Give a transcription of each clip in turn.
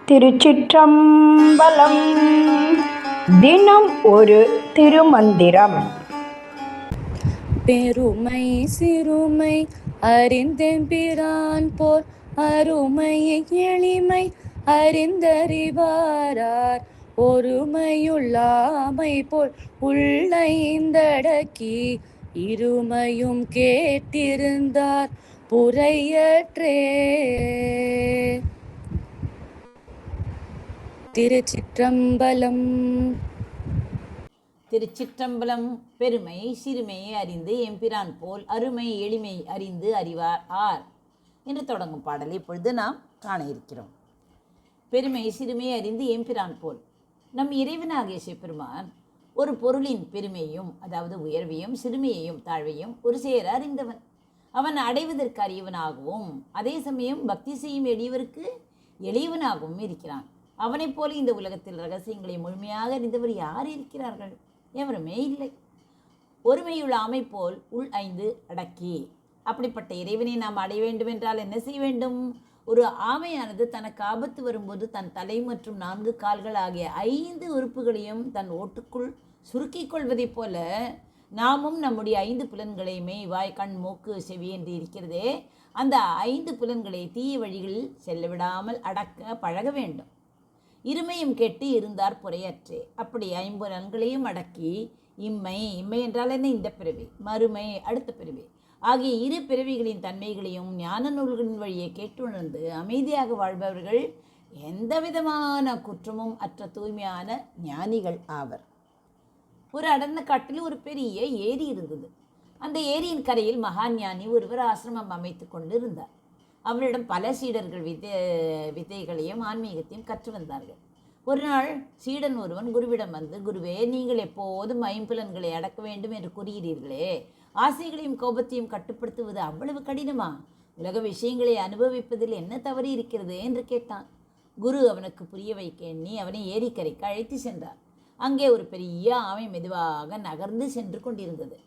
திருச்சிற்றம்பலம். தினம் ஒரு திருமந்திரம். பெருமை சிறுமை அறிந்தெம்பிரான் போல் அருமை எளிமை அறிந்தறிவாரார் ஒருமையுள்ளாமை போல் உள்ளைந்தடக்கி இருமையும் கேட்டிருந்தார் புரையற்றே. திருச்சிற்றம்பலம். திருச்சிற்றம்பலம். பெருமை சிறுமையை அறிந்து எம்பிரான் போல் அருமை எளிமை அறிந்து அறிவார் ஆர் என்று தொடங்கும் பாடலை இப்பொழுது நாம் காண இருக்கிறோம். பெருமை சிறுமையை அறிந்து எம்பிரான் போல், நம் இறைவனாகிய சிவபெருமான் ஒரு பொருளின் பெருமையும் அதாவது உயர்வையும் சிறுமையையும் தாழ்வையும் ஒரு சேர அறிந்தவன். அவன் அடைவதற்கு அறியவனாகவும் அதே சமயம் பக்தி செய்யும் எளியவருக்கு எளியவனாகவும் இருக்கிறான். அவனைப் போல இந்த உலகத்தில் ரகசியங்களை முழுமையாக அறிந்தவர் யார் இருக்கிறார்கள்? எவருமே இல்லை. ஒருமையுள்ள ஆமை போல் உள் ஐந்து அடக்கி, அப்படிப்பட்ட இறைவனை நாம் அடைய வேண்டும் என்றால் என்ன செய்ய வேண்டும்? ஒரு ஆமையானது தனக்கு ஆபத்து வரும்போது தன் தலை மற்றும் 4 கால்கள் ஆகிய 5 உறுப்புகளையும் தன் ஓட்டுக்குள் சுருக்கிக் கொள்வதைப் போல நாமும் நம்முடைய 5 புலன்களை மெய் வாய் கண் மூக்கு செவி என்று இருக்கிறதே, அந்த 5 புலன்களை தீய வழிகளில் செல்ல விடாமல் அடக்க பழக வேண்டும். இருமையும் கெட்டு இருந்தார் புரையற்றே. அப்படி 5 புலன்களையும் அடக்கி இம்மை என்றால் என்ன? இந்த பிறவி, மறுமை அடுத்த பிறவி ஆகிய 2 பிறவிகளின் தன்மைகளையும் ஞான நூல்களின் வழியை கேட்டுணர்ந்து அமைதியாக வாழ்பவர்கள் எந்த விதமான குற்றமும் அற்ற தூய்மையான ஞானிகள் ஆவர். ஒரு அடர்ந்த காட்டில் ஒரு பெரிய ஏரி இருந்தது. அந்த ஏரியின் கரையில் மகான் ஞானி ஒருவர் ஆசிரமம் அமைத்து கொண்டு இருந்தார். அவரிடம் பல சீடர்கள் வித்தைகளையும் ஆன்மீகத்தையும் கற்று வந்தார்கள். ஒரு நாள் சீடன் ஒருவன் குருவிடம் வந்து, குருவே, நீங்கள் எப்போதும் 5 புலன்களை அடக்க வேண்டும் என்று கூறுகிறீர்களே, ஆசைகளையும் கோபத்தையும் கட்டுப்படுத்துவது அவ்வளவு கடினமா? உலக விஷயங்களை அனுபவிப்பதில் என்ன தவறு இருக்கிறது என்று கேட்டான். குரு அவனுக்கு புரிய வைக்க எண்ணி அவனை ஏரிக்கரைக்கு அழைத்து சென்றார். அங்கே ஒரு பெரிய ஆமை மெதுவாக நகர்ந்து சென்று கொண்டிருந்தது.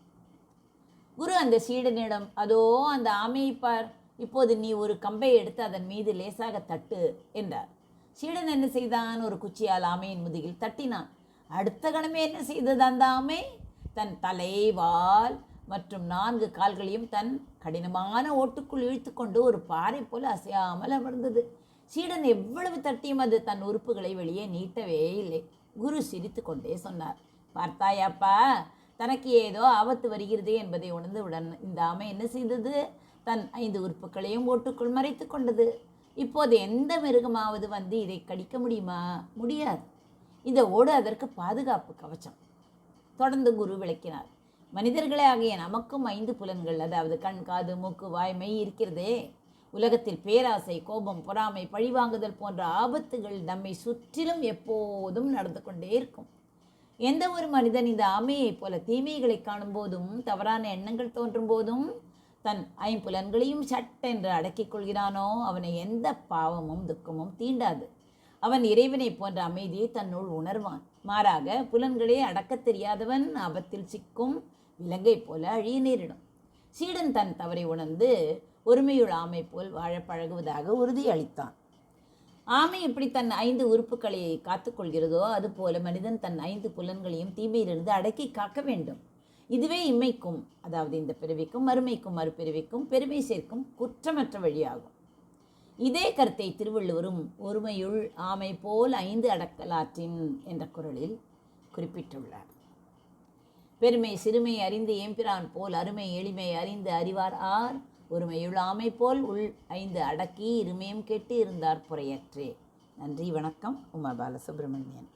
குரு அந்த சீடனிடம், அதோ அந்த ஆமையை பார், இப்போது நீ ஒரு கம்பை எடுத்து அதன் மீது லேசாக தட்டு என்றார். சீடன் என்ன செய்தான்? ஒரு குச்சியால் ஆமையின் முதுகில் தட்டினான். அடுத்த கணமே என்ன செய்தது அந்த ஆமை? தன் தலை, வால் மற்றும் 4 கால்களையும் தன் கடினமான ஓட்டுக்குள் இழுத்து கொண்டு ஒரு பாறை போல அசையாமல் அமர்ந்தது. சீடன் எவ்வளவு தட்டியும் அது தன் உறுப்புகளை வெளியே நீட்டவே இல்லை. குரு சிரித்து கொண்டே சொன்னார், பார்த்தாயாப்பா, தனக்கு ஏதோ ஆபத்து வருகிறது என்பதை உணர்ந்தவுடன் இந்த ஆமை என்ன செய்தது? தன் 5 உறுப்புகளையும் ஓட்டுக்குள் மறைத்து கொண்டது. இப்போது எந்த மிருகமாவது வந்து இதை கடிக்க முடியுமா? முடியாது. இந்த ஓடு அதற்கு பாதுகாப்பு கவச்சம். தொடர்ந்து குரு விளக்கினார். மனிதர்களே ஆகிய நமக்கும் 5 புலன்கள், அதாவது கண், காது, மூக்கு, வாய், மெய் இருக்கிறதே. உலகத்தில் பேராசை, கோபம், பொறாமை, பழிவாங்குதல் போன்ற ஆபத்துகள் நம்மை சுற்றிலும் எப்போதும் நடந்து கொண்டே இருக்கும். எந்த ஒரு மனிதன் இந்த ஆமையைப் போல தீமைகளை காணும் போதும் தவறான எண்ணங்கள் தோன்றும் போதும் தன் 5 புலன்களையும் சட்டென்று அடக்கிக் கொள்கிறானோ அவனை எந்த பாவமும் துக்கமும் தீண்டாது. அவன் இறைவனை போன்ற அமைதியை தன்னுள் உணர்வான். மாறாக புலன்களே அடக்கத் தெரியாதவன் ஆபத்தில் சிக்கும் விலங்கை போல அழிய நேரிடும். சீடன் தன் தவறை உணர்ந்து ஒருமையுள்ள ஆமை போல் வாழ பழகுவதாக உறுதி அளித்தான். ஆமை எப்படி தன் 5 உறுப்புகளை காத்துக்கொள்கிறதோ அதுபோல மனிதன் தன் 5 புலன்களையும் தீமையிலிருந்து அடக்கி காக்க வேண்டும். இதுவே இம்மைக்கும், அதாவது இந்த பிறவிக்கும் மறுமைக்கும் மறுபிறவிக்கும் பெருமை சேர்க்கும் குற்றமற்ற வழியாகும். இதே கருத்தை திருவள்ளுவரும் ஒருமையுள் ஆமை போல் 5 அடக்கலாற்றின் என்ற குறளில் குறிப்பிட்டுள்ளார். பெருமை சிறுமை அறிந்து எம்பிரான் போல் அருமை எளிமை அறிந்து அறிவார் ஆர் ஒருமையுள் ஆமை போல் உள் 5 அடக்கி இருமையும் கெட்டு இருந்தார் புரையற்றே. நன்றி, வணக்கம். உமா பாலசுப்ரமணியன்.